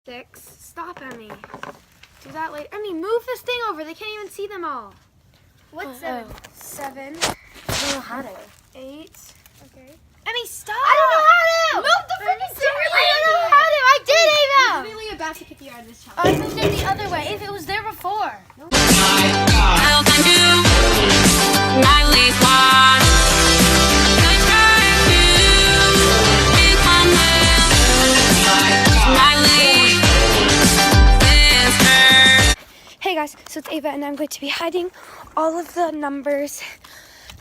6. Stop, Emmy. Do that later. Emmy, move this thing over. They can't even see them all. What's 7? 7. I don't know how to. 8. Okay. Emmy, stop! I don't know how to! Move the freaking thing! I don't know how to! I did, Ava! Literally about to kick you out of this challenge. I moved it the other way. If it was there before. Hey guys, so it's Ava and I'm going to be hiding all of the numbers.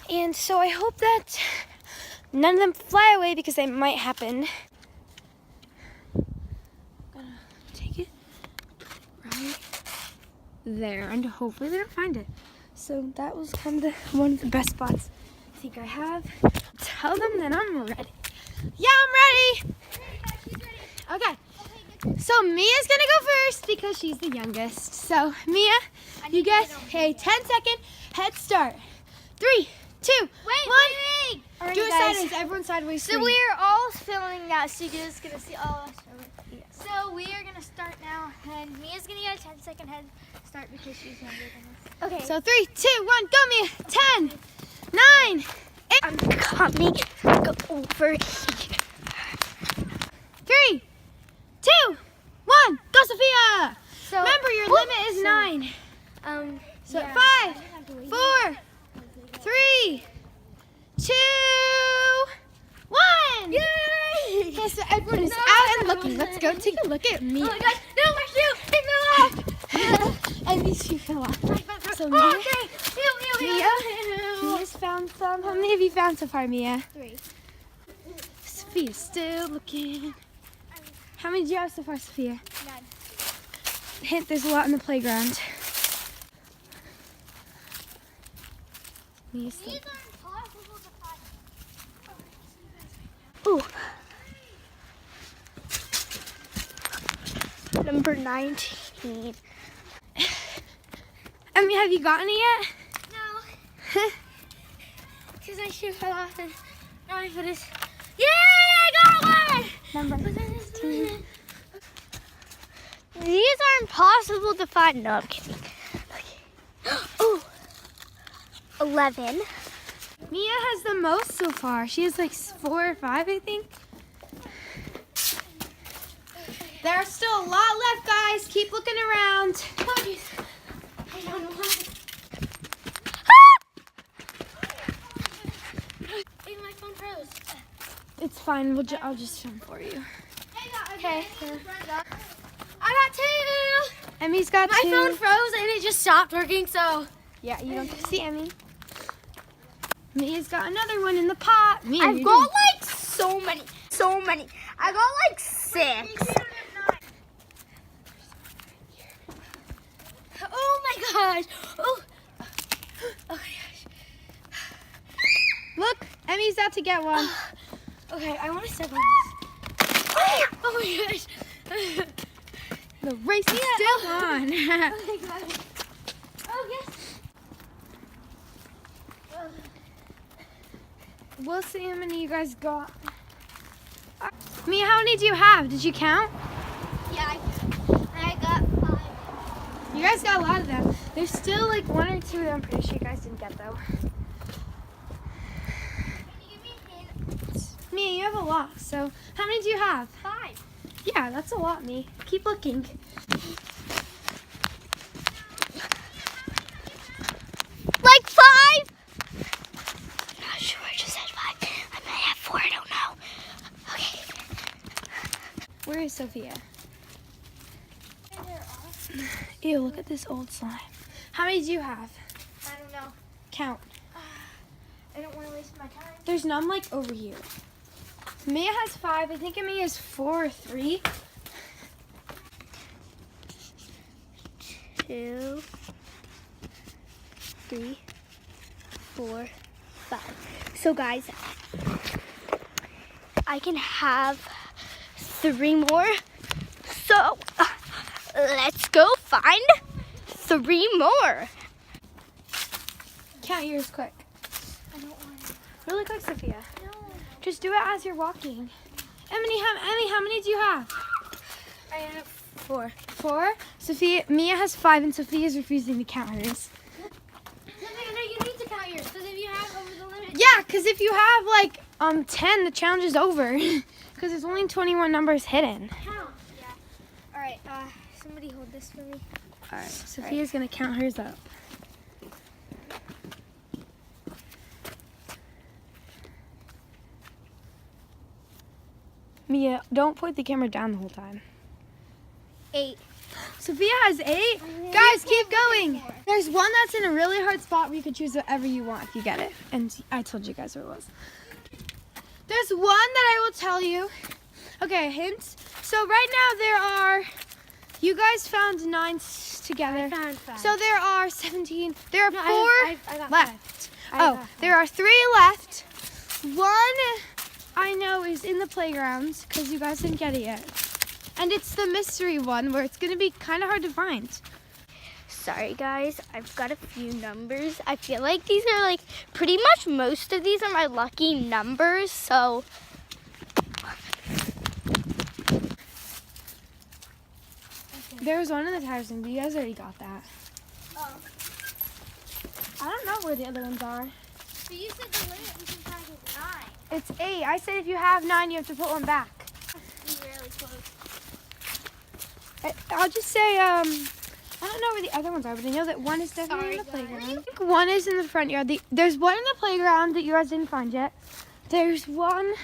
And so I hope that none of them fly away because they might happen. I'm gonna take it right there and hopefully they don't find it. So that was kind of one of the best spots I think I have. Tell them that I'm ready. Yeah, I'm ready. Okay. So Mia's gonna go first because she's the youngest. So Mia, you get a 10-second head start. 3, 2, 1. Wait. All right, Do it guys. sideways. Everyone sideways. So we're all filming that, so you're just gonna see all of us. So we are gonna start now, and Mia's gonna get a 10-second head start because she's younger than us. Okay. So 3, 2, 1, go Mia. 10, 9, 8. I'm coming. Go over here. 3, 2, 1, go Sophia. So Remember your limit is 9. So yeah. 5, 4, 3, 2, 1. Yay! Okay, so everyone is out and looking. Let's go take a look at Mia. Oh my gosh! No, my shoe! It fell off. And these two fell off. So Mia, Oh, okay. Ew. Mia's found some. How many have you found so far, Mia? 3. Sophia's still looking. How many do you have so far, Sophia? 9. Hint, there's a lot in the playground. Mia's still. These are impossible to find. Ooh. Number 19. Emmy, have you gotten it yet? No. Because my shoe fell off and now my foot is. Yay! I got one! Number 15. These are impossible to find. No, I'm kidding. Okay. Oh. 11. Mia has the most so far. She has like 4 or 5, I think. There's still a lot left, guys. Keep looking around. I don't know how. Hey, my phone froze. It's fine. I'll just film for you. Okay. I got 2. Emmy's got My 2. phone froze and it just stopped working, so. Yeah, you don't see Emmy. Mia's got another one in the pot. Mia, I've got like so many. I got like 6. Oh my gosh. Oh. Oh my gosh. Look, Emmy's out to get one. Okay, I want to step on this. Oh my gosh. The race is still on. Oh my gosh. Oh yes. We'll see how many you guys got. Mia, how many do you have? Did you count? Yeah, I got 5. You guys got a lot of them. There's still like 1 or 2 that I'm pretty sure you guys didn't get though. Can you give me a hint? Mia, you have a lot. So how many do you have? 5. Yeah, that's a lot, Mia. Keep looking. Like 5? I'm not sure. I just said 5. I might have 4. I don't know. Okay. Where is Sophia? Ew, look at this old slime. How many do you have? I don't know. Count. I don't want to waste my time. There's none like over here. Mia has 5. I think Mia has 4 or 3. 2, 3, 4, 5. So guys, I can have 3 more. So let's go find 3 more. Count yours quick. I don't want to. Really quick, Sophia. No. Just do it as you're walking. Emmy, how many do you have? I have 4. 4. Mia has 5, and Sophia is refusing to count hers. Sophia, no, you need to count yours, because if you have over the limit. Yeah, because if you have like 10, the challenge is over. Because there's only 21 numbers hidden. Count. Yeah. All right. Somebody hold this for me. All right, Sophia's gonna count hers up. Mia, don't point the camera down the whole time. 8. Sophia has 8. Guys, keep going. There's one that's in a really hard spot where you can choose whatever you want if you get it. And I told you guys what it was. There's one that I will tell you. Okay, hints. So right now there are, you guys found 9 together. I found 5. So there are 17. There are 4 I got left. 5. Oh, there are 3 left. One I know is in the playground because you guys didn't get it yet. And it's the mystery one where it's going to be kind of hard to find. Sorry guys, I've got a few numbers. I feel like these are like pretty much most of these are my lucky numbers, so There was one in the tires thing, but you guys already got that. oh. I don't know where the other ones are. So you said the limit we can find is 9. It's 8. I said if you have 9, you have to put one back. Be really close. I'll just say, I don't know where the other ones are, but I know that one is definitely in the Sorry, playground. guys. I think one is in the front yard. There's one in the playground that you guys didn't find yet. There's one.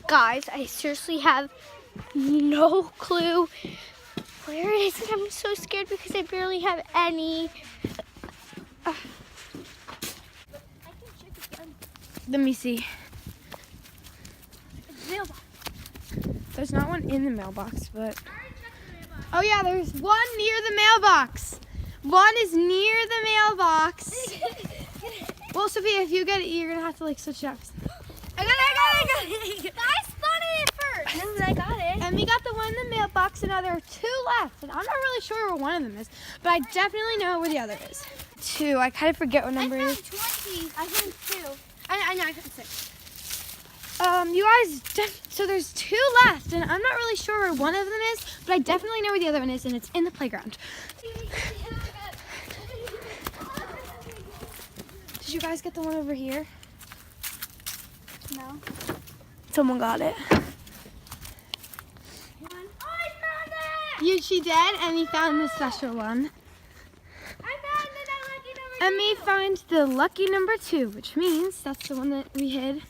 Guys, I seriously have no clue where it is, and I'm so scared because I barely have any. Let me see. There's not one in the mailbox, but. Oh, yeah, there's one near the mailbox. One is near the mailbox. Well, Sophia, if you get it, you're going to have to, like, switch it up. I got it. I spotted it first. No, but I got it. And we got the one in the mailbox, and now there are 2 left. And I'm not really sure where one of them is, but I definitely know where the other is. 2. I kind of forget what number it is. 20. I found 2. I know, I found 6. You guys, so there's 2 left, and I'm not really sure where one of them is, but I definitely know where the other one is, and it's in the playground. Did you guys get the one over here? No. Someone got it. I found it! She did, and we found the special one. I found the lucky number. And we find the lucky number 2, which means that's the one that we hid.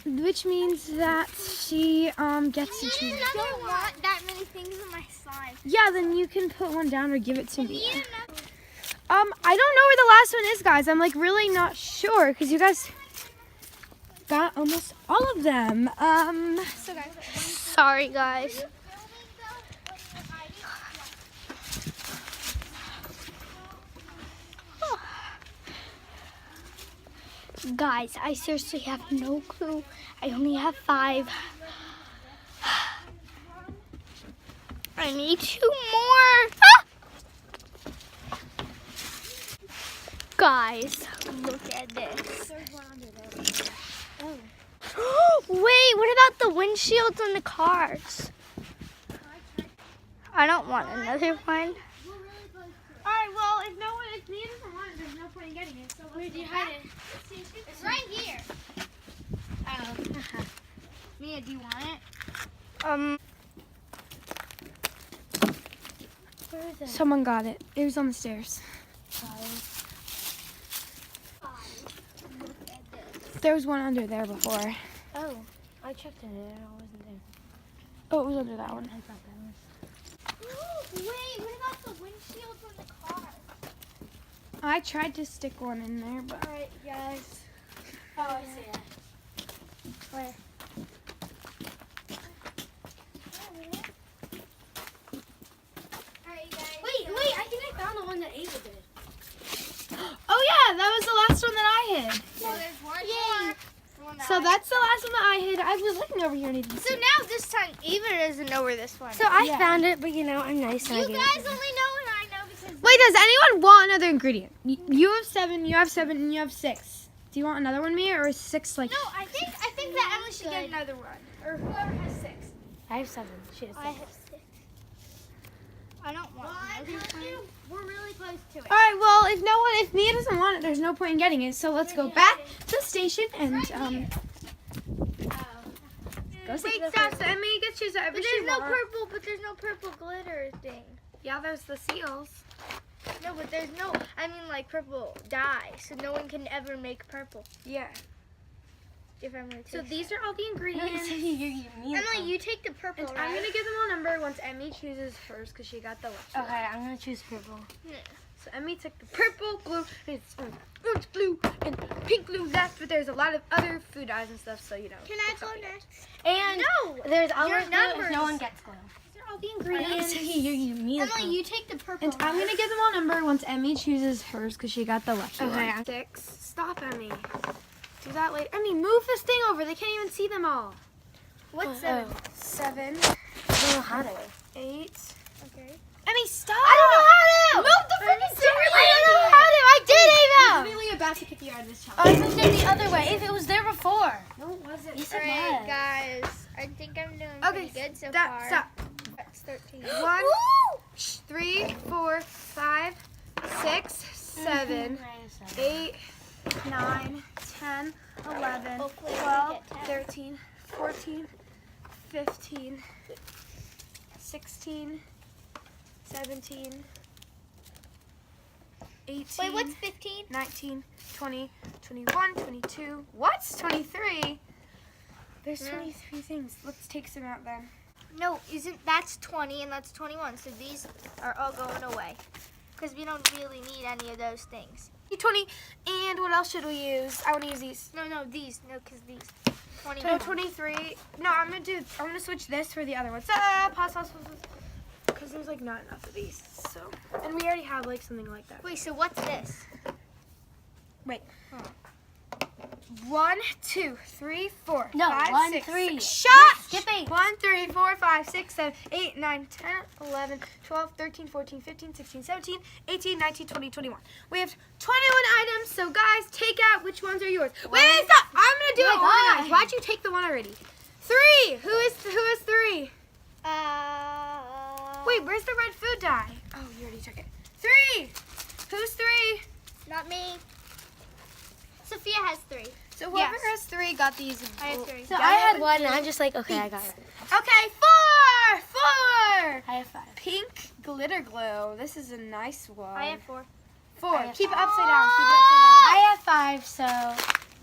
Which means that she gets to choose. I don't want that many things in my slime. Yeah, then you can put one down or give it to me. Need another. I don't know where the last one is, guys. I'm like really not sure because you guys got almost all of them. So guys, Sorry, guys. Guys, I seriously have no clue. I only have 5. I need 2 more. Ah! Guys, look at this. Wait, what about the windshields on the cars? I don't want another one. Alright, well, if Mia doesn't want it, there's no point in getting it. So where do you hide it? It's right here. Oh. Mia, do you want it? Where is it? Someone got it. It was on the stairs. Look at this. There was one under there before. Oh, I checked in it and it wasn't there. Oh, it was under that one. I thought that was. Wait, what about the windshields on the car? I tried to stick one in there, but Alright, guys. Oh, I see it. Where? Wait, I think I found the one that Ava did. oh yeah, that was the last one that I hid. So there's one more. So that's the last one that I hid. I was looking over here and I didn't So see it. now this time Ava doesn't know where this one is. So I Yeah. found it, but you know, I'm nice. You and I guys gave only it know and I know because Wait, does anyone want another ingredient? You have 7, you have 7, and you have 6. Do you want another one, Mia, or is 6 like? No, I think think that Emily should get another one. Or whoever has 6. I have 7. She has 6. I have 6. I don't want We're really close to it. All right. Well, if Mia doesn't want it, there's no point in getting it. So let's go back to the station and go see. Wait, stop. So Emmy gets choose whatever But she there's no wants. purple. But there's no purple glitter thing. Yeah, there's the seals. No, but there's no. I mean, like purple dye, so no one can ever make purple. Yeah. If Emily So takes these are all the ingredients. Emily, you take the purple. And right? I'm gonna give them all number once Emmy chooses hers because she got the leftover. Okay, I'm gonna choose purple. Yeah. So Emmy took the purple glue, and it's orange glue and pink glue left, but there's a lot of other food dyes and stuff, so you know. Can I it's go all good. next? And No. there's Your other glue numbers. if no one gets glue. These are all the I ingredients. Emily, you take the purple. And I'm gonna give them all number once Emmy chooses hers because she got the leftover. Okay. 6. Stop, Emmy. Do that later. Emmy, move this thing over. They can't even see them all. What's Oh. 7? 7, I don't know how to. 8. Okay. Emmy, stop! I don't know how to. Move the freaking I don't cereal. know how to. I did, Ava. Really about to kick you out of this I challenge. moved it the other way. If it was there before. No, it wasn't. Yes, All it right, was. guys. I think I'm doing Okay, pretty good so stop, far. stop. That's 13. 1, 3, 4, 5, 6, 7, 8, 9, 10, 11, Hopefully we 12, get 10. 13, 14, 15, 16, 17, 18, Wait, what's 15? 19, 20, 21, 22. What's 23? There's Yeah. 23 things. Let's take some out then. No, that's 20 and that's 21. So these are all going away because we don't really need any of those things. 20. And what else should we use? I want to use these. No, these. No, because these. 20. No, 23. No, I'm gonna switch this for the other ones. Pause. Because there's like not enough of these. So, and we already have like something like that. Wait, so what's this? Wait. 1, 2, 3, 4, No, 5, 1, 6, 3. 6. Shut! Skipping. 1, 3, 4, 5, 6, 7, 8, 9, 10, 11, 12, 13, 14, 15, 16, 17, 18, 19, 20, 21. We have 21 items, so guys, take out which ones are yours. Wait, stop! I'm gonna do Oh it my God. organized. Why'd you take the one already? 3! Who is 3? Wait, where's the red food dye? Oh, you already took it. 3! Who's 3? Not me. Sophia has 3. So whoever Yes. has 3 got these. I have 3. So I had 1 and I'm just like, okay, I got it. Okay, 4! 4! I have 5. Pink glitter glue. This is a nice one. I have 4. 4. I have Keep it 5. upside down. Keep it upside down. I have 5, so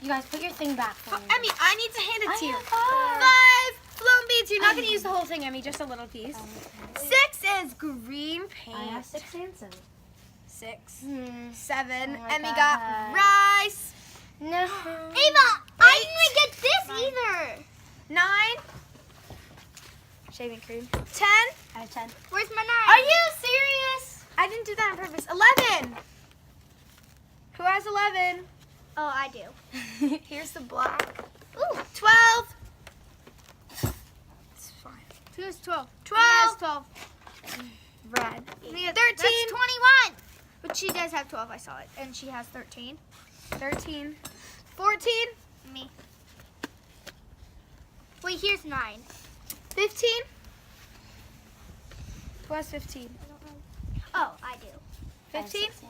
you guys put your thing back for me. Emmy, I need to hand it I to you. have 5. 5 flown beads. You're not going to use the whole thing, Emmy. Just a little piece. 6 is green paint. I have 6 and 7. 6. Hmm. 7. Oh my Emmy God. got rice. No. Ava, I didn't get this either. 9. Shaving cream. 10. I have 10. Where's my 9? Are you serious? I didn't do that on purpose. 11. Who has 11? Oh, I do. Here's the black. Ooh, 12. It's fine. who has 12? 12. Mia has 12. Red. Mia, 13. That's 21. But she does have 12. I saw it. And she has 13. 13. 14. Me. Wait, here's 9. 15. Who has 15? Oh, I do. I have 15? 16.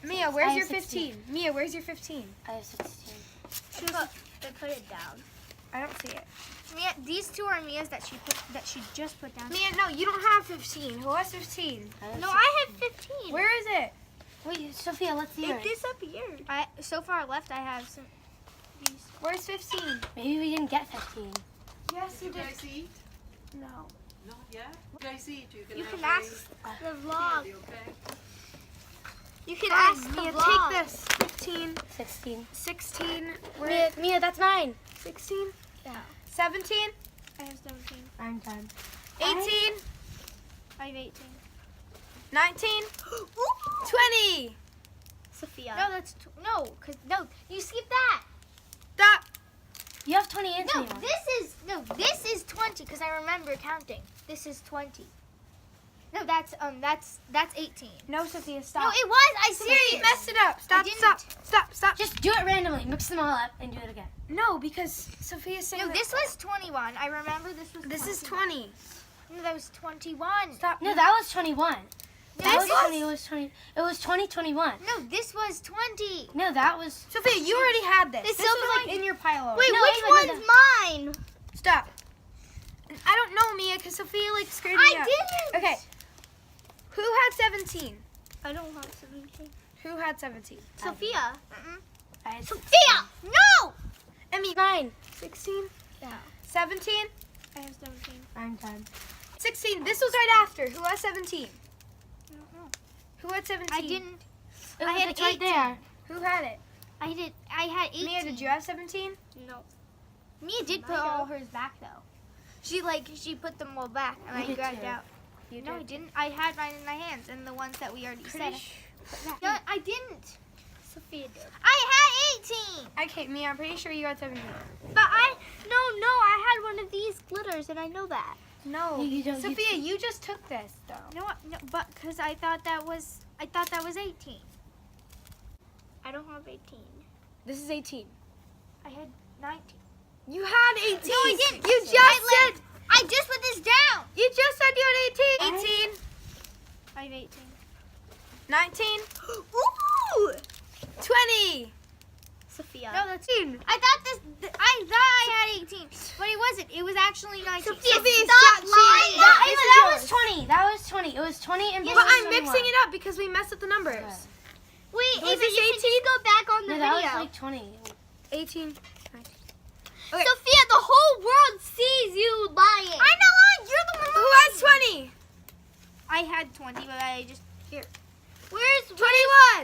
Mia, I where's have your 16. 15? Mia, where's your 15? I have 16. Put it down. I don't see it. Mia, these 2 are Mia's that she just put down. Mia, no, you don't have 15. Who has 15? I have No, 16. I have 15. Where is it? Wait, Sophia, let's see Pick yours. this up here. So far left, I have some. These. Where's 15? Maybe we didn't get 15. Yes, you Can I see? No. Not yet. Can I see it? You have can my ask the vlog. candy, okay? You can Fine, ask the Mia, vlog. take this. 15, 16. 16, Mia, that's 9. 16, Yeah. 17, I have 17. I'm 10. 18, I have 18. 19, 20. Sophia. No, that's no. You skip that. Stop. You have 20 and No, 21. this is 20 because I remember counting. This is 20. No, that's 18. No, Sophia, No, stop. it was. I Sophia, serious. you messed it up. Stop, didn't. stop. Just do it randomly. Mix them all up and do it again. No, because Sophia's saying No, that- this was 21. I remember this was. This is 21. 20. No, that was 21. Stop. No, that was 21. That This was 20. It was 20. It was 2021. No, this was 20. No, that was. Sophia, you already had this. This This silver was like line- in your pile already. Wait, No, which Ava, no, one's mine? Stop. I don't know, Mia, because Sophia like screwed me I up. didn't. Okay. Who had 17? I don't have 17. Who had 17? Sophia. I had Sophia! No! Emmy. 9. 16? Yeah. 17? I have 17. I'm done. 16. This was right after. Who had 17? I don't know. Who had 17? I didn't. It I was had it's right 18. there. Who had it? I had 18. Mia, did you have 17? No. Mia did put all hers back though. She put them all back and You I did grabbed too. out. You No, I didn't. I had mine in my hands and the ones that we already said. Pretty No, I didn't. Sophia did. I had 18. Okay, Mia, I'm pretty sure you had 17. But I had one of these glitters and I know that. No. You don't- you- Sophia, you just took this, though. No, but because I thought that was 18. I don't have 18. This is 18. I had 19. You had 18. No, I didn't. You just I said. I just put this down. You just said you had 18. 18. I have 18. 19. Ooh! 20. Sophia. No, that's 18. I thought I had 18, but it wasn't. It was actually 19. Sophia, stop stop lying. cheating. That, This is that yours. was 20. That was 20. It was 20 and Yes, But Bruce I'm was mixing 21. it up because we messed up the numbers. Okay. Wait, Was Ava, this you can just go back on the No, that video. was like 20. 18. Okay. Sophia, the whole world sees you lying. I know, you're the one Who has 20? I had 20, but I just here. Where's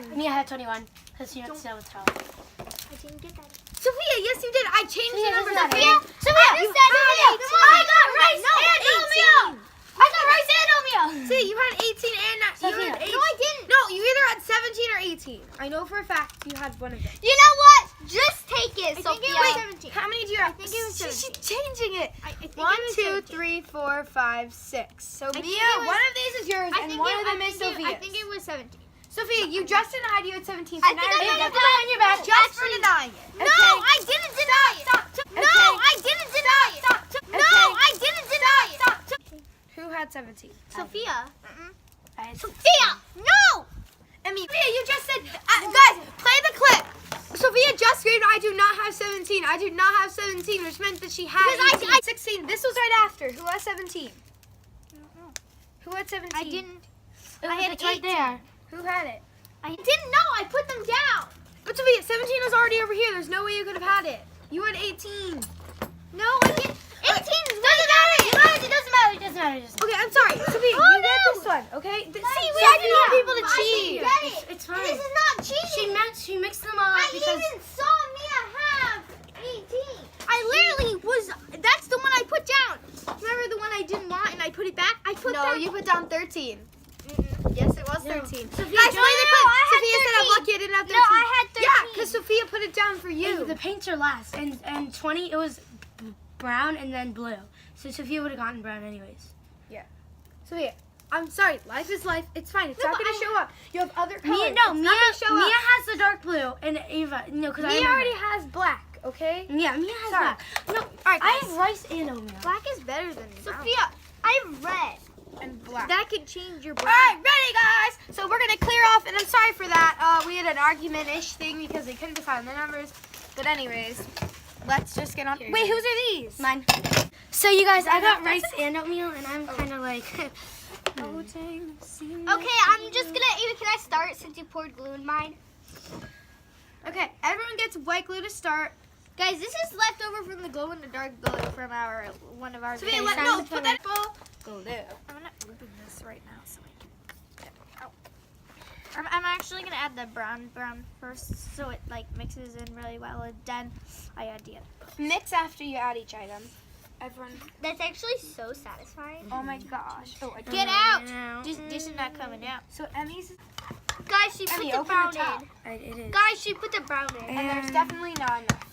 21. Mia had 21 because she had to with her. I didn't get that. Sophia, yes, you did. I changed Sophia, the numbers. doesn't Sophia, matter. Sophia, you you said had 18. 18. I got rice No, and 18. oatmeal. I got rice and oatmeal. See, you had 18 and you Sophia. had 18. No, I didn't. No, you either had 17 or 18. I know for a fact you had one of them. You know what? Just take it, I Sophia. think it was 17. How many do you have? I think it was She's 17. changing it. I think 1, it was 2, 17. 3, 4, 5, 6. So think Mia, it was- one of these is yours and one of them is Sophia's. I think it was 17. Sophia, you just denied you had 17. So I now think you're I gonna got it on your back. just for denying it. No, Okay. I didn't deny it. No, Okay. I didn't deny it. No, Okay. I didn't deny it. Who had 17? Sophia. I had Sophia, no. Emmy, Sophia, you just said, guys, play the clip. Sophia just screamed, I do not have 17. I do not have 17, which meant that she had Because 18. 16. This was right after. Who has 17? Who had 17? I didn't. I had it right 18. there. Who had it? I didn't know. I put them down. But Sophia, 17 was already over here. There's no way you could have had it. You had 18. No, I didn't. 18 Doesn't matter. You guys, it doesn't matter. It doesn't matter. It doesn't matter. Okay, I'm sorry. Sophia, Oh, you get no. this one, okay? See, we Sophia, have to want people to I cheat. didn't get it. It's fine. This is not cheating. She mixed them all up I because even saw Mia have 18. I literally was. That's the one I put down. Remember the one I didn't want and I put it back? I put No, that. you put down 13. Yes, it was No. 13. Sophia, Guys, no, play the no, clip. I had Sophia said, I'm 13. lucky I didn't have 13. No, I had 13. Yeah, because Sophia put it down for you. the paints are last, and 20 it was brown and then blue. So Sophia would have gotten brown anyways. Sophia, I'm sorry. Life is life. It's fine. It's No, not but going to show up. You have other colors. Mia, no, It's Mia, not gonna show Mia up. has the dark blue, and Ava, no, because I Mia remember. already has black, okay? Yeah, Mia has Sorry. black. No, Alright, I guys. have rice and oatmeal. Black is better than Sophia, I have red. And black. That could change your All brown. right, ready, guys. So we're gonna clear off, and I'm sorry for that. We had an argument-ish thing because they couldn't define the numbers. But anyways, let's just get on. Wait, whose are these? Mine. So you guys, I got rice and oatmeal, and I'm kind of like. Okay, I'm just gonna. Ava, can I start since you poured glue in mine? Okay, everyone gets white glue to start. Guys, this is left over from the glow in the dark glue from one of our Sophia, videos. no, put that full glue. I'm gonna open this right now so I can get it out. I'm actually gonna add the brown first so it like mixes in really well, and then I add the other. Mix after you add each item. Everyone. That's actually so satisfying. Oh my gosh. Oh, I Get I out! know. This is not coming out. So Emmy's, Guys, she put Emmy, the open brown the top. in. It is. Guys, she put the brown in. and there's definitely not enough.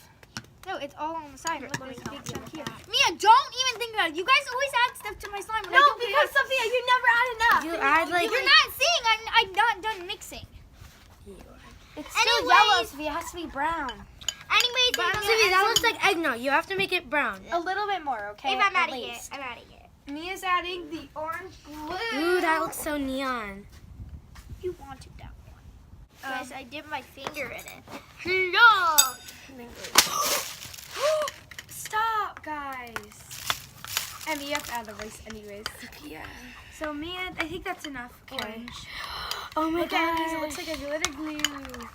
No, it's all on the side. Look, let me there's a big help you chunk with here. that. Mia, don't even think about it. You guys always add stuff to my slime. When I No, don't do because it. Sophia, you never add enough. You add like. You're not seeing. I'm not done mixing. It's still Anyways- yellow, Sophia. It has to be brown. Anyways, Sophia, that looks like eggnog. You have to make it brown. A little bit more, okay? If I'm At adding it, least. I'm adding it. Mia's adding the orange glue. Ooh, that looks so neon. You wanted that one. Guys, I dipped my finger in it. Hello. Stop, guys. And you have to add the rice anyways. Yeah. So Mia, I think that's enough orange. Oh my Look at these, it god. looks like a glitter glue.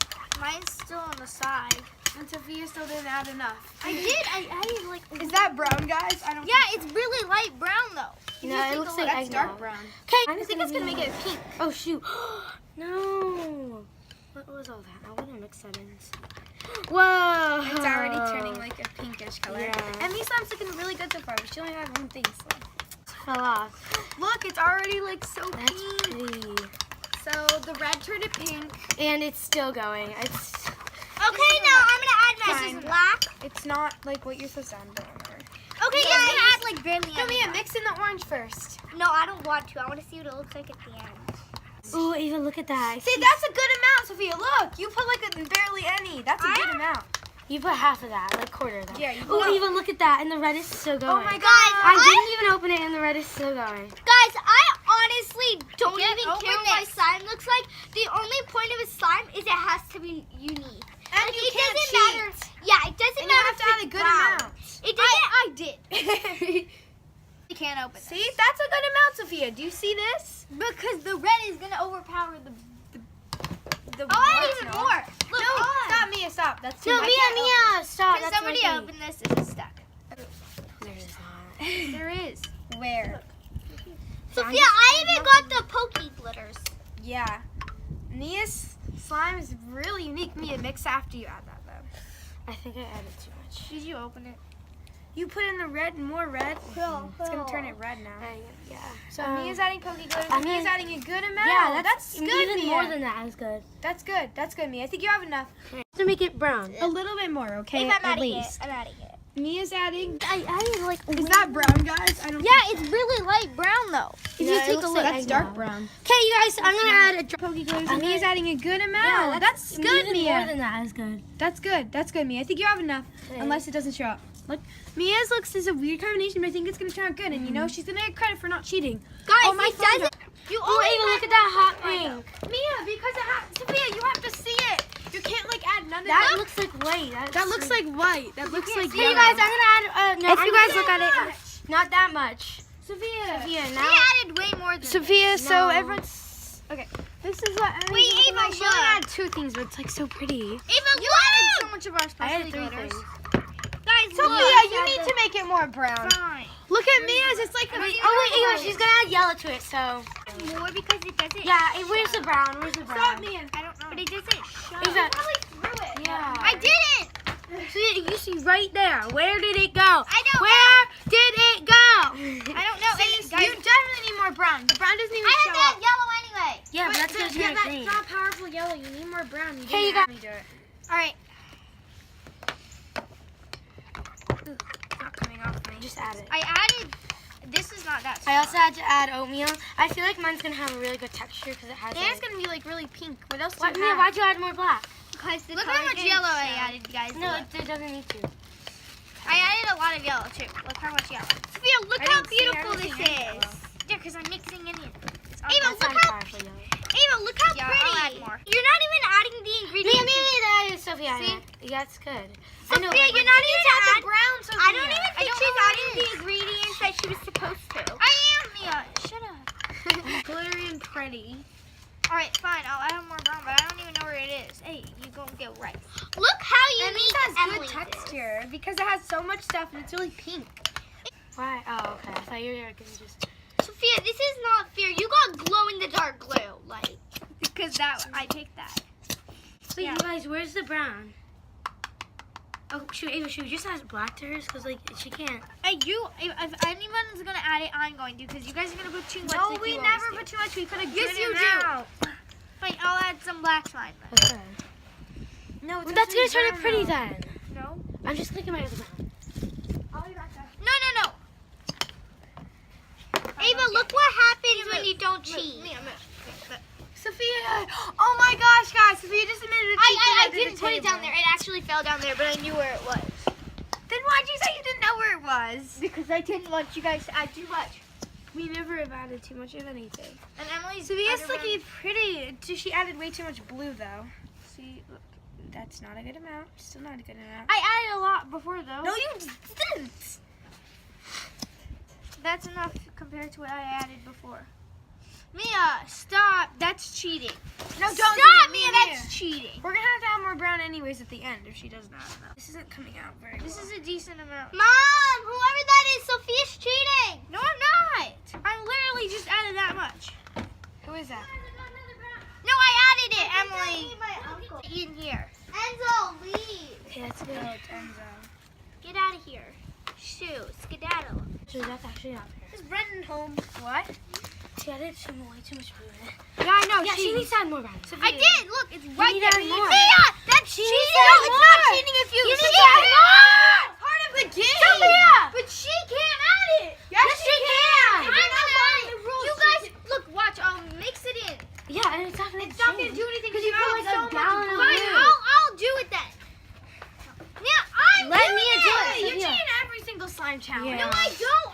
Mine's still on the side. And Sophia still didn't add enough. I did. I added like. Is that brown, guys? I don't. Yeah, it's really light brown though. No, it looks like That's eggnog. dark brown. Okay. I think it's gonna make it pink. Oh shoot. No. What was all that? I wouldn't mix that in. Whoa. It's already turning like a pinkish color. Yeah. And these slime's looking really good so far. We still only have one thing left. Fell off. Look, it's already like so That's pink. pretty. So the red turned to pink. And it's still going. It's. Okay, now I'm gonna add my. Fine. This is black. It's not like what you're supposed to add. But whatever. Okay, yeah, I'm gonna add like barely. So any. Mia, mix in the orange first. No, I don't want to. I want to see what it looks like at the end. Ooh, Ava, look at that. See, that's a good amount, Sophia. Look, you put like barely any. That's a good amount. You put half of that, like quarter of that. Yeah, you Ooh, put- Ava, look at that. And the red is still going. Oh my Guys, god. I didn't even open it and the red is still going. Guys, I honestly don't Get even open care what my this. slime looks like. The only point of a slime is it has to be unique. And Like, you it can't doesn't cheat. matter. Yeah, it doesn't And you matter have if to add a it's good brown. amount. It doesn't. I did. See, You can't open it. that's a good amount, Sophia. Do you see this? Because the red is gonna overpower the. The I'll add white, even no. more. Look, No, I'll add. stop, Mia, stop. That's too No, much. Mia, stop. Can That's somebody my thing. open this? It's stuck. There's not. There is. Where? Sophia, I even got the pokey glitters. Yeah. Mia's slime is really unique. Mia, mix after you add that, though. I think I added too much. Did you open it? You put in the red, more red. It's going to turn it red now. Yeah. So Mia's adding pokey glitters. I'm Mia's gonna- adding a good amount. Yeah, that's good, even Mia. more than that is good. That's good. That's good, Mia. I think you have enough. To make it brown. A little bit more, okay? If I'm At adding least. it, I'm adding it. Mia's adding. I added like. Is that brown, guys? I don't. Yeah, it's really light brown though. If No, you it take a looks look, like that's eggnog. dark brown. Okay, you guys, I'm gonna add a drop. Pokey glitters. I'm Mia's gonna- adding a good amount. That's good, even Mia. more than that is good. That's good. That's good, Mia. I think you have enough. Okay. Unless it doesn't show up. Look, Mia's looks is a weird combination, but I think it's gonna turn out good. And you know, she's gonna get credit for not cheating. Guys, Oh, my it phone doesn't. You Oh, always Ava, look at that hot pink. Mia, because it has Sophia, you have to see it. You can't like add none of That that. looks like white. That looks like white. That looks like Hey, yellow. you guys, I'm gonna add. No, If I'm you guys gonna look at it, not that much. Sophia. Sophia, We now. added way more than. Sophia, so No. everyone's okay. This is what. Wait, Ava, I should only look. add two things, but it's like so pretty. Ava, you added so much of our I specialty added 3 glitters. things. Guys, Sophia, look. you need to make it more brown. Fine. Look at Mia's. It's like a. Oh wait, Ava, she's gonna add yellow to it. So. More because it doesn't. Yeah. Where's the brown? Where's the Stop, brown? Mia. I don't know. But it doesn't show. Ava. Probably threw it. Yeah. I didn't. See, you see right there. Where did it go? I don't Where did it go? I don't know. See, And guys, you definitely need more brown. The brown doesn't even I show have that up. yellow anyway. Yeah, but that's gonna yeah, turn that's green. not powerful yellow. You need more brown. You Okay, you didn't have me do it. All right. Not coming off me. Just add it. I added. This is not that. I also had to add oatmeal. I feel like mine's gonna have a really good texture because it has. And it's gonna be like really pink. What else do What, you Mia, have? why'd you add more black? Because the Look color how much didn't yellow show. I added, guys. No, Look. it doesn't need to. I added a lot of yellow too. Look how much yellow. Sophia, look I how don't see beautiful this everything in is. yellow. Yeah, because I'm mixing it in. Ava, That's look not how. powerful yellow. Ava, look how Yeah, pretty. I'll add more. You're not even adding the ingredients. Mia, Sophia. See? Yeah, that's good. Sophia, I know. you're not even adding. brown, Sophia. I don't even think don't she's know what adding it the is. ingredients that she was supposed to. I am, Mia. Shut up. Glittery and pretty. All right, fine. I'll add more brown, but I don't even know where it is. Hey, you gonna get right. Look how And unique this has good Emily's is. texture because it has so much stuff and it's really pink. Why? Oh, okay. I thought you were gonna just. Sophia, this is not fair. You got glow in the dark glue, like. Because that I take that. Wait, Yeah. you guys, where's the brown? Oh, shoot, Ava, should we just add black to hers? Because, like, she can't. Hey, if anyone's gonna add it, I'm going to, because you guys are gonna put too much. No, like we you never always put too much. We put a good Yes, you amount. Fine, I'll add some black slime. Okay. No, Well, that's gonna turn it pretty then. No. I'm just clicking my other brown. I'll be back there. No. Ava, look what happens when you don't cheat. Sophia! Oh my gosh, guys! Sophia just admitted to cheating. I under didn't the put it down table. there. It actually fell down there, but I knew where it was. Then why'd you say you didn't know where it was? Because I didn't want you guys to add too much. We never have added too much of anything. And Emily's Sophia's other looking pretty. She added way too much blue, though. See, look, that's not a good amount. Still not a good amount. I added a lot before though. No, you didn't. That's enough compared to what I added before. Mia, stop. That's cheating. No, don't. Stop, Mia. That's cheating. We're gonna have to have more brown anyways at the end if she does not have enough. This isn't coming out very This well. is a decent amount. Mom, whoever that is, Sophia's cheating. No, I'm not. I literally just added that much. Who is that? No, I added it, Emily. In here. Enzo, leave. Okay, that's good. Oh, it's Enzo. Get out of here. Shoo, skedaddle. Actually, that's actually not fair. Is Brendan home? What? She added way too much blue in it. Yeah, I know. Yeah, she needs to add more brown. I did. Look, it's right need there. to add more. Mia, that's cheating. needs to No, add it's not more. cheating if you. You need cheat. to add more. Part of the game. Sophia, but she can't add it. Yes, she can. I'm gonna add it. You guys, look, watch. I'll mix it in. Yeah, and it's not gonna It's not gonna do anything because you put added like a so much. gallon of Fine, blue. I'll do it then. Yeah, Let doing Mia do it. Hey, you Sophia. cheat in every single slime challenge. No, I don't.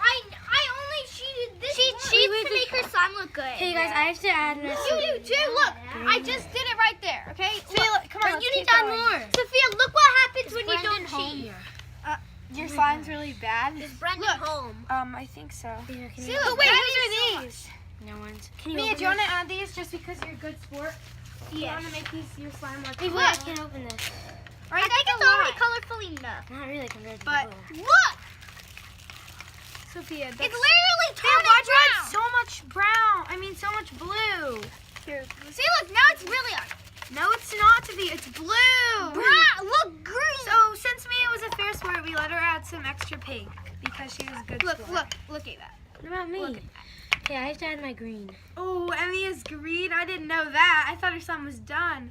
I only cheated this. She cheats to make her slime look good. Hey guys, I have to add this. You do too. Look, I just did it right there. Okay. Look, Come on, But let's you keep need to add going. more. Sophia, look what happens when you don't cheat. Your slime's really bad. Is Brendan home? I think so. Yeah, can See, you- look, Wait, that whose is are so these? No one's. Can you Mia, open do you want this? to add these just because you're a good sport? You Yes. want to make these your slime more Hey, colorful? wait, I can't open this. I think it's already colorful enough. Not really compared to But- the blue. Look, Sophia, it's that's... literally Mia, turning watch brown. out, so much brown. I mean, so much blue. Here. See, look, now it's really No, it's not, Sophia. It's blue. brown. Look, green. So, since Mia was a fair sport, we let her add some extra pink because she was a good sport. Look at that. What about me? Look at Okay, I have to add my green. Oh, Emia's green. I didn't know that. I thought her slime was done.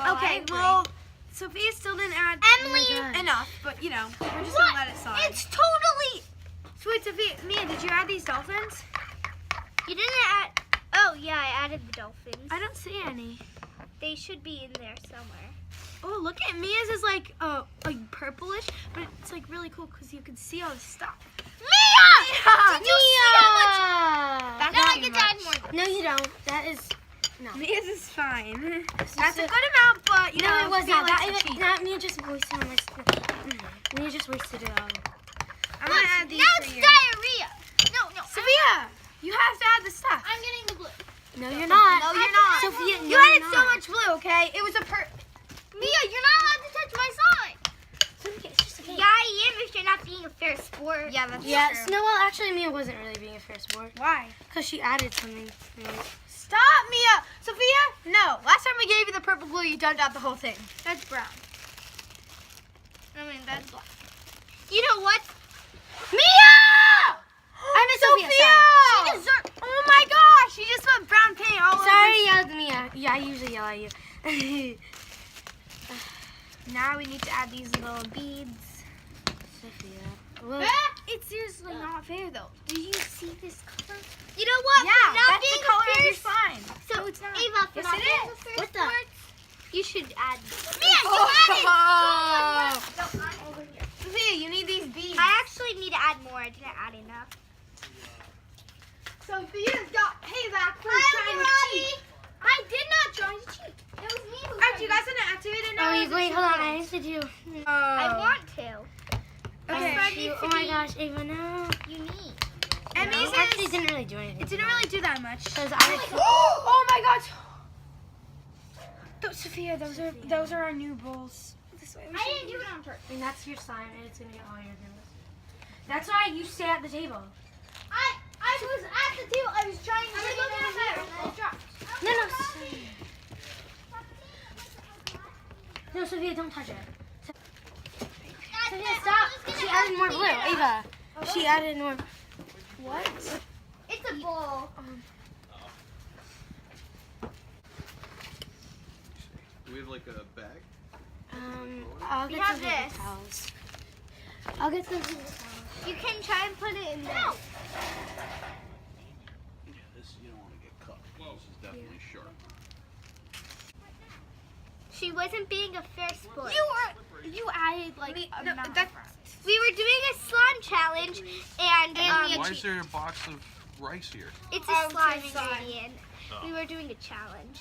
Okay, well, Sophia still didn't add Emily, God. enough, but you know, we're just what? gonna let it slide. It's totally. Sweet Sophia, Mia, did you add these dolphins? You didn't add. Oh yeah, I added the dolphins. I don't see any. They should be in there somewhere. Oh, look at Mia's is like purplish, but it's like really cool because you can see all the stuff. Mia! Mia! Did you see how much? That's Now I too get to add much. more. No, you don't. That is. No. Mia's is fine. This That's is a good amount, but you No, know, it was Sophia not. likes That, to cheat. that Mia just wasted all my stuff. Mia just wasted it all. I'm gonna add these Now for it's you. diarrhea. No. Sophia, you have to add the stuff. I'm getting the blue. No, you're not. No, you're not. Sophia, You you're added so not. much blue, okay? It was a Mia, you're not allowed to touch my sign. Sophia, it's just okay. Yeah, I am if you're not being a fair sport. Yeah, that's Yeah, true. no, well, actually, Mia wasn't really being a fair sport. Why? Because she added something. Stop, Mia! Sophia, no. Last time we gave you the purple glue, you dumped out the whole thing. That's brown. I mean, that's black. You know what? Mia! I miss Sophia, Sophia! She deserves. Oh my gosh, you just put brown paint all Sorry, over. yelled at Mia. Yeah, I usually yell at you. Now we need to add these little beads. Sophia. Well, It's seriously not fair though. Do you see this color? You know what? Yeah, For not that's being the color a of fair your slime. So it's not. Ava, for Yes, not it being is. a fair What the- sport, you should add. Mia, you added. Oh. No, I'm over here. Sophia, you need these beads. I actually need to add more. I didn't add enough. Sophia's got payback for Hi, trying to Robbie. cheat. I did not try to cheat. It was me who Aren't you tried guys gonna activate it now? oh, or you is it wait, too hold on. late? I have to do. I want to. Okay. That's what Oh my gosh, Ava, no. you need. Emmy's It actually is- didn't really do anything. It didn't really do that much. Because I. Oh my gosh! Sophia, those are our new bowls. This way. I didn't do it on purpose. I mean, that's your slime, and it's gonna get all your goodness. That's why you stay at the table. I was at the table. I was trying to get it over here, and then I dropped. No, no. No, Sophia, don't touch it. Sophia, stop. She added more blue. Ava. She added more. What? It's a bowl. Do we have like a bag? I'll We get have some paper this. towels. I'll get some paper towels. You can try and put it in there. Yeah, this you don't want to get cut. This is definitely sharp. She wasn't being a fair sport. You added like We- a no, amount. We were doing a slime challenge, and Why is there a box of rice here? it's a slime ingredient. We were doing a challenge.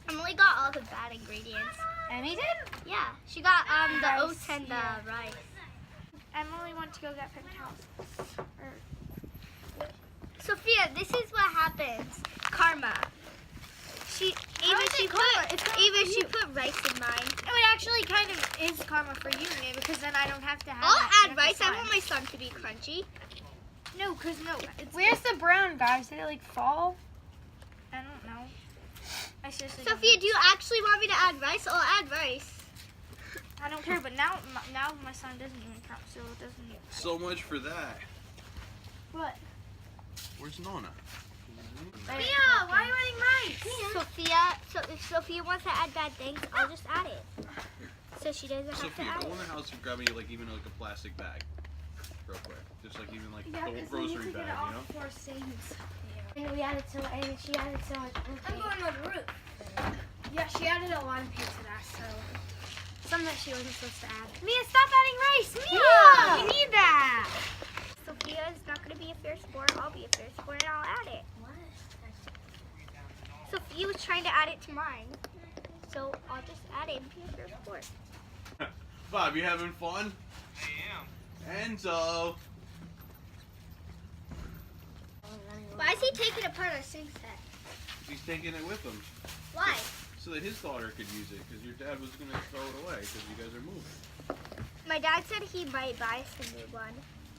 Emily got all the bad ingredients. Emmy did? Yeah, she got the Rice, oats and yeah. the rice. Emily went to go get paper towels. Sophia, this is what happens. Karma. She put rice in mine. It actually kind of is karma for you, May, because then I don't have to have I'll that add rice. I slime. want my slime to be crunchy. No, where's the brown, guys? Did it like fall? I don't know. I seriously Sophia, do you actually want me to add rice? I'll add rice. I don't care, but now my slime doesn't even count, so it doesn't. So much for that. What? Where's Nona? Mia, why are you adding rice? Sophia, so if Sophia wants to add bad things, I'll just add it. So she doesn't have Sophia, to add go it. in the house and grab me like even like a plastic bag, real quick. Just like even like the whole grocery bag, you know? For savings. And we added so, and she added so much. I'm going on the roof. Yeah, she added a lot of paint to that, so some that she wasn't supposed to add. Mia, stop adding rice. Mia, we need that. Sophia is not going to be a fair sport. I'll be a fair sport and I'll add it. Sophia was trying to add it to mine. So I'll just add it and be a fair sport. Bob, you having fun? I am. Enzo. Why is he taking apart our swing set? He's taking it with him Why? so that his daughter could use it because your dad was going to throw it away because you guys are moving. My dad said he might buy us a new one.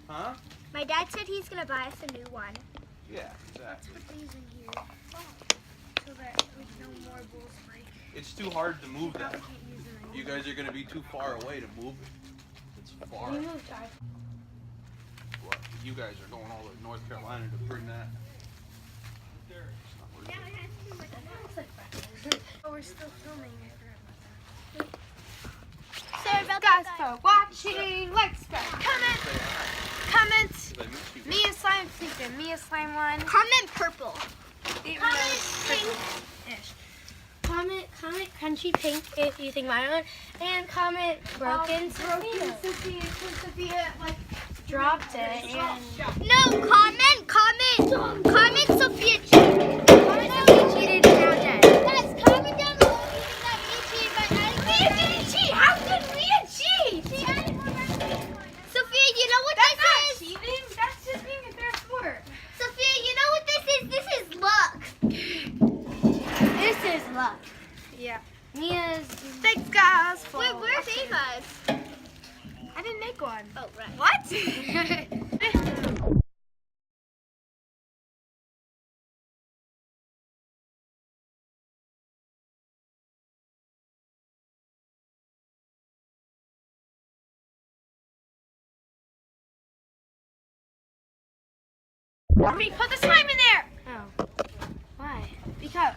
Huh? My dad said he's going to buy us a new one. Yeah, exactly. These in here, so that no more bulls break. It's too hard to move that. Can't use it anymore. You guys are going to be too far away to move it. It's far. We moved ours. What? You guys are going all the way to North Carolina to bring that. It's not worth it. Oh, we're still filming. I forgot about that. Sorry about Guys that. for watching. Like, subscribe, comment, comment. 'Cause I missed you. Mia slime secret. Mia slime one. Comment purple. Even Comment though it's purple-ish. Comment crunchy pink if you think mine one, and comment broken Sophia. Sophia like Dropped it. And No, comment Sophia cheated. Comment Sophia cheated and now dead. Guys, comment down below if you think that me cheated by adding more didn't cheat. How could Mia cheat? She added more Sophia, you know what this is? cheating. That's just being a fair sport. Sophia, you know what this is? This is luck. this is luck. Yeah. Mia's. Thanks, guys. For Wait, where's watching. Ava's? I didn't make one. Oh, right. What? Let me put the slime in there. Oh. Why? Because